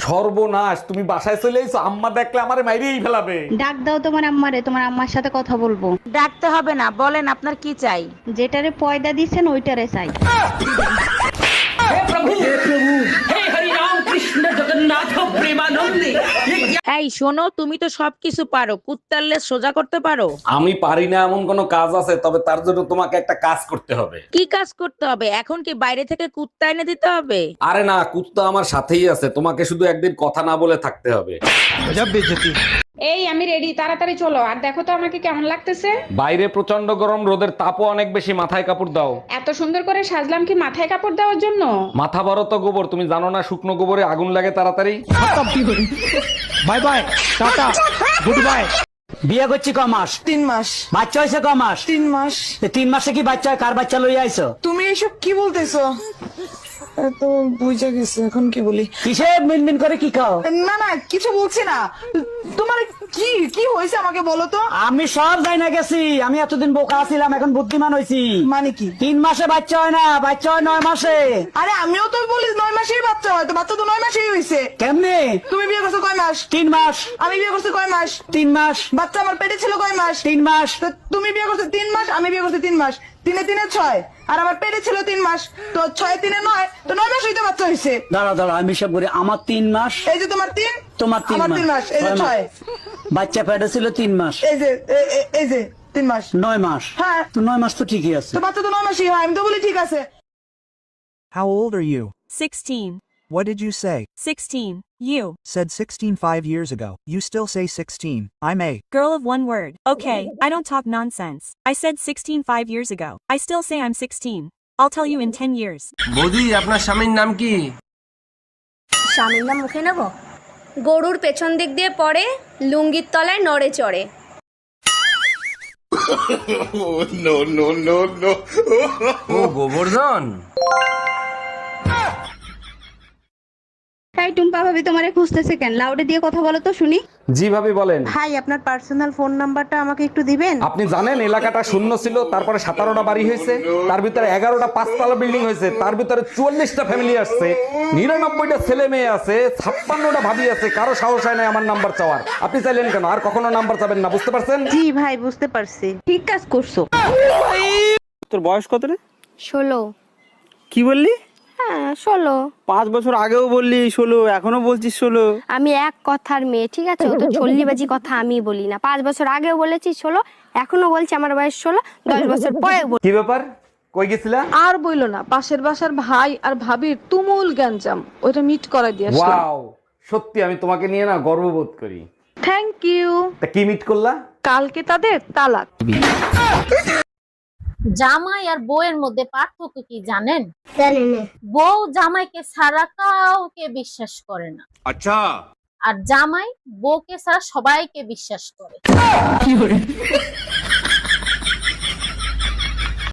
সর্বনাশ, তুমি বাসায় চলে এসো, আম্মা দেখলে আমারে মাইরেই ফেলাবে। ডাক দাও তোমার আম্মারে, তোমার আম্মার সাথে কথা বলবো। ডাকতে হবে না, বলেন আপনার কি চাই। যেটারে পয়দা দিচ্ছেন ওইটারে চাই। এই শোনো, তুমি তো সবকিছু পারো, কুত্তার লেজ সোজা করতে পারো? আমি পারি না এমন কোনো কাজ আছে, তবে তার জন্য তোমাকে একটা কাজ করতে হবে। কি কাজ করতে হবে? এখন কি বাইরে থেকে কুত্তা এনে দিতে হবে? আরে না, কুত্তা আমার সাথেই আছে, তোমাকে শুধু একদিন কথা না বলে থাকতে হবে। এই আমি রেডি, তাড়াতাড়ি চলো। আর দেখো তো আমাকে কেমন লাগতেছে। বাইরে প্রচন্ড গরম, রোদের তাপও অনেক বেশি, মাথায় কাপড় দাও। এত সুন্দর করে সাজলাম কি মাথায় কাপড় দেওয়ার জন্য? মাথা বড় তো গোবর, তুমি জানো না শুকনো গোবরে আগুন লাগে তাড়াতাড়ি। Bye bye, tata, good bye. বিয়ে করছি ক মাস? 3 মাস। বাচ্চা হয়েছে ক মাস? 3 মাস। 3 মাসে কি বাচ্চা হয়? কার বাচ্চা লইয়া আইছো? তুমি এসব কি বলতেছো? তো বুঝা গেছে, এখন কি বলি? কিসে মিনমিন করে কি খাও? না না, কিছু বলছি না। তোমার কি কি হয়েছে আমাকে বলো তো। আমি সব যাই না গেছি, আমি এতদিন বোকা ছিলাম, এখন বুদ্ধিমান হয়েছি। মানে কি? 3 মাসে বাচ্চা হয় না, বাচ্চা হয় 9 মাসে। আরে আমিও তো বলি 9 মাসেই বাচ্চা হয়, তো বাচ্চা তো 9 মাসেই হয়েছে। কেমনে? তুমি বিয়ে করছো কয় মাস? 3 মাস। আমি বিয়ে করছি কয় মাস? 3 মাস। বাচ্চা আমার পেটে ছিল কয় মাস? 3 মাস। তো তুমি বিয়ে করছো 3 মাস, আমি বিয়ে করছি 3 মাস। 3 3 6, আর আমার পেটে ছিল 3 মাস। তো 6 3 9, তো 9 মাস হইতে বাচ্চা হয়েছে। দাঁড়া দাঁড়া, আমি সব করি। আমার 3 মাস। এই যে তোমার 3, তোমার 3 আমার 3 মাস, এই যে 6। বাচ্চা পেটে ছিল 3 মাস। এই যে এই যে 3 মাস। 9 মাস। হ্যাঁ। তো 9 মাস তো ঠিকই আছে। তো বাচ্চা তো 9 মাসই হয়, আমি তো বলি ঠিক আছে। How old are you? 16. What did you say? 16. You. Said 16 5 years ago. You still say 16. I'm a. Girl of one word. Okay, I don't talk nonsense. I said 16 5 years ago. I still say I'm 16. I'll tell you in 10 years. বৌদি, আপনার স্বামীর নাম কি? স্বামীর নাম মুখে নেব? গরুর পেছন দিক দিয়ে পড়ে, লুঙ্গির তলায় নড়ে চড়ে। ও গোবর্ধন। তাই টুম্পা ভাবি তোমারে খুঁজতেছে কেন? লাউডে দিয়ে কথা বলো তো শুনি। জি ভাবি বলেন। ভাই, আপনার পার্সোনাল ফোন নাম্বারটা আমাকে একটু দিবেন? আপনি জানেন এলাকাটা শূন্য ছিল, তারপরে 17টা বাড়ি হয়েছে, তার ভিতরে 11টা 5তলা বিল্ডিং হয়েছে, তার ভিতরে 44টা ফ্যামিলি আসছে, 99টা ছেলে মেয়ে আছে, 56টা ভাবি আছে, কারো সাহস হয় না আমার নাম্বার চাওয়ার। আপনি চাইলেন কেন? আর কখনো নাম্বার চাবেন না, বুঝতে পারছেন? জি ভাই, বুঝতে পারছি। ঠিক কাজ করছো। তোর বয়স কত রে? 16। কি বললি? হ্যাঁ 16। 5 বছর আগেও বললি 16, এখনো বলছিস 16। আমি এক কথার মেয়ে, ঠিক আছে? ও তো ছল্লিবাজি কথা আমি বলি না। 5 বছর আগেও বলেছি 16, এখনো বলছি আমার বয়স 16, 10 বছর পরে বলছি। কি ব্যাপার, কই গেছিলা? আর বইলো না, পাশের বাসার ভাই আর ভাবির তুমুল গ্যাঞ্জাম, ওইটা মিট করাই দিয়ে আসলাম। ওয়াও, সত্যি আমি তোমাকে নিয়ে না গর্ববোধ করি। Thank you. তা কি মিট করলা? কালকে তাদের তালাক। জামাই আর বউয়ের মধ্যে পার্থক্য কি জানেন? বউ জামাইকে ছাড়া কাউকে বিশ্বাস করে না। আচ্ছা। আর জামাই বউকে ছাড়া সবাইকে বিশ্বাস করে।